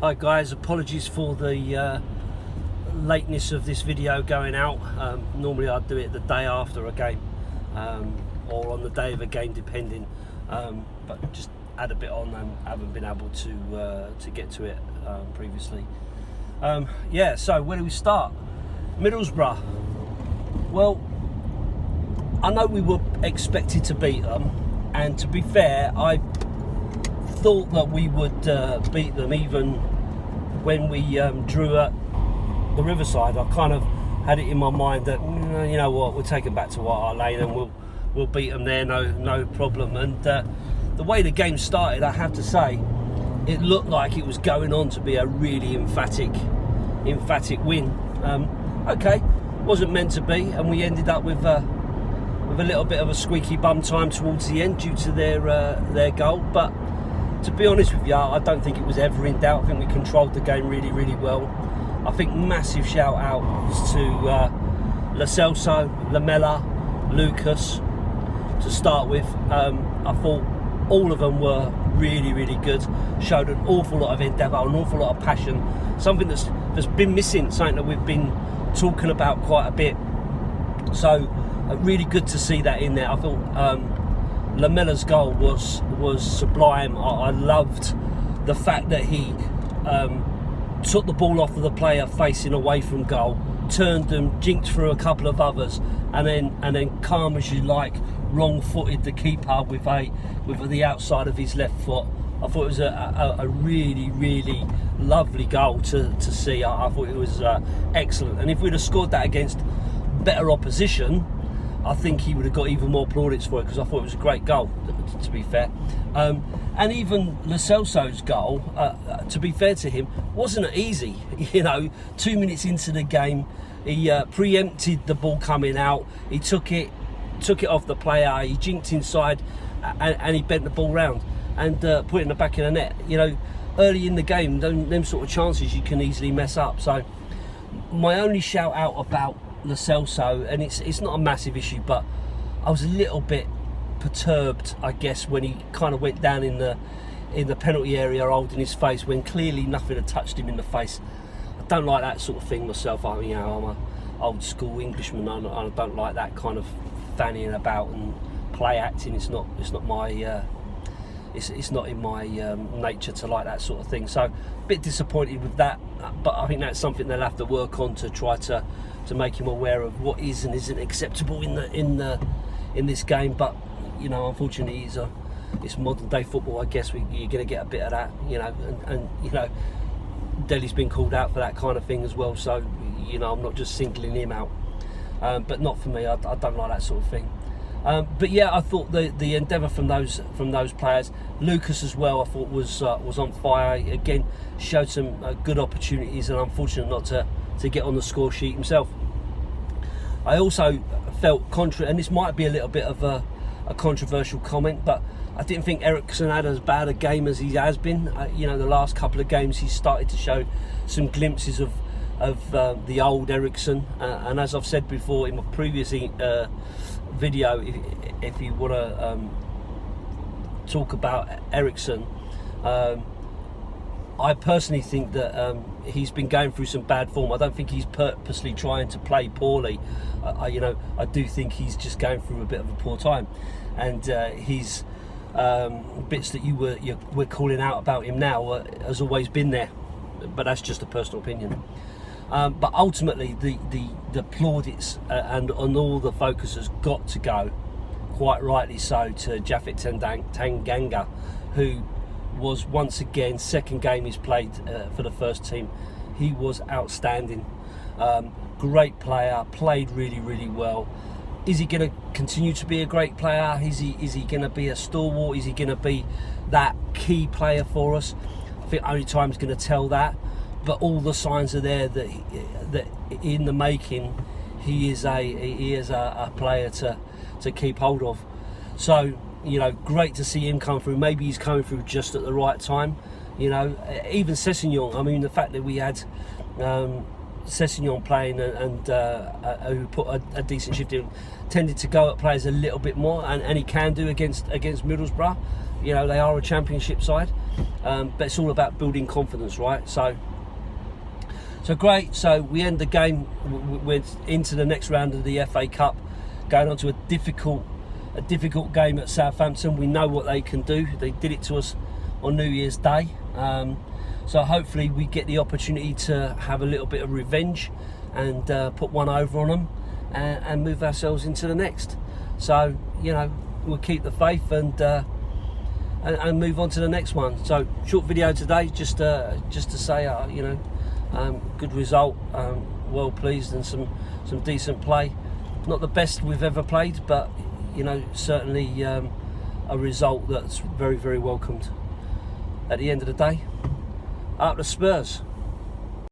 Hi guys, apologies for the lateness of this video going out. Normally I'd do it the day after a game or on the day of a game depending, but just had a bit on and haven't been able to get to it previously. Yeah, so where do we start? Middlesbrough. Well, I know we were expected to beat them, and to be fair, I thought that we would beat them even when we drew at the Riverside. I kind of had it in my mind that you know what, we'll take them back to White Hart Lane and we'll beat them there, no problem. And the way the game started, I have to say, it looked like it was going on to be a really emphatic win. Okay, wasn't meant to be, and we ended up with a little bit of a squeaky bum time towards the end due to their goal. But to be honest with you, I don't think it was ever in doubt. I think we controlled the game really, really well. I think massive shout out to Lo Celso, Lamela, Lucas to start with. I thought all of them were really, really good. Showed an awful lot of endeavour, an awful lot of passion. Something that's been missing, something that we've been talking about quite a bit. So really good to see that in there. I thought Lamela's goal was sublime. I loved the fact that he took the ball off of the player facing away from goal, turned them, jinked through a couple of others, and then calm as you like, wrong-footed the keeper with the outside of his left foot. I thought it was a really, really lovely goal to see. I thought it was excellent, and if we'd have scored that against better opposition, I think he would have got even more plaudits for it, because I thought it was a great goal, to be fair. And even Lo Celso's goal, to be fair to him, wasn't easy. You know, 2 minutes into the game, he preempted the ball coming out. He took it off the player. He jinked inside, and he bent the ball round and put it in the back of the net. You know, early in the game, them sort of chances you can easily mess up. So my only shout out about Lo Celso, and it's not a massive issue, but I was a little bit perturbed, I guess, when he kind of went down in the penalty area holding his face when clearly nothing had touched him in the face. I don't like that sort of thing myself. I'm an old school Englishman. I don't like that kind of fannying about and play acting. It's not my it's not in my nature to like that sort of thing. So a bit disappointed with that, but I think that's something they'll have to work on to try to make him aware of what is and isn't acceptable in this game. But you know, unfortunately, it's modern day football. I guess you're going to get a bit of that, you know, and you know, Delhi's been called out for that kind of thing as well. So you know, I'm not just singling him out, but not for me. I don't like that sort of thing. But yeah, I thought the endeavour from those players, Lucas as well, I thought was on fire. Again, showed some good opportunities, and unfortunate not to get on the score sheet himself. I also felt and this might be a little bit of a controversial comment, but I didn't think Eriksen had as bad a game as he has been. You know, the last couple of games he's started to show some glimpses of the old Eriksen, and as I've said before in my previous video, if you want to talk about Eriksen, I personally think that he's been going through some bad form. I don't think he's purposely trying to play poorly. I do think he's just going through a bit of a poor time, and his bits that we're calling out about him now has always been there, but that's just a personal opinion. But ultimately, the plaudits and all the focus has got to go, quite rightly so, to Japhet Tanganga, who was once again, second game he's played for the first team. He was outstanding. Great player, played really, really well. Is he going to continue to be a great player? Is he going to be a stalwart? Is he going to be that key player for us? I think only time's going to tell that. But all the signs are there that in the making, he is a player to keep hold of. So you know, great to see him come through. Maybe he's coming through just at the right time. You know, even Sessegnon. I mean, the fact that we had Sessegnon playing and who put a decent shift in, tended to go at players a little bit more, and he can do against Middlesbrough. You know, they are a championship side. but it's all about building confidence, right? So great. So we end the game. We're into the next round of the FA Cup, going on to a difficult game at Southampton. We know what they can do. They did it to us on New Year's Day. So hopefully we get the opportunity to have a little bit of revenge and put one over on them and move ourselves into the next. So, you know, we'll keep the faith and move on to the next one. So short video today, just to say, you know, good result, well pleased, and some decent play. Not the best we've ever played, but you know, certainly a result that's very, very welcomed. At the end of the day, up the Spurs.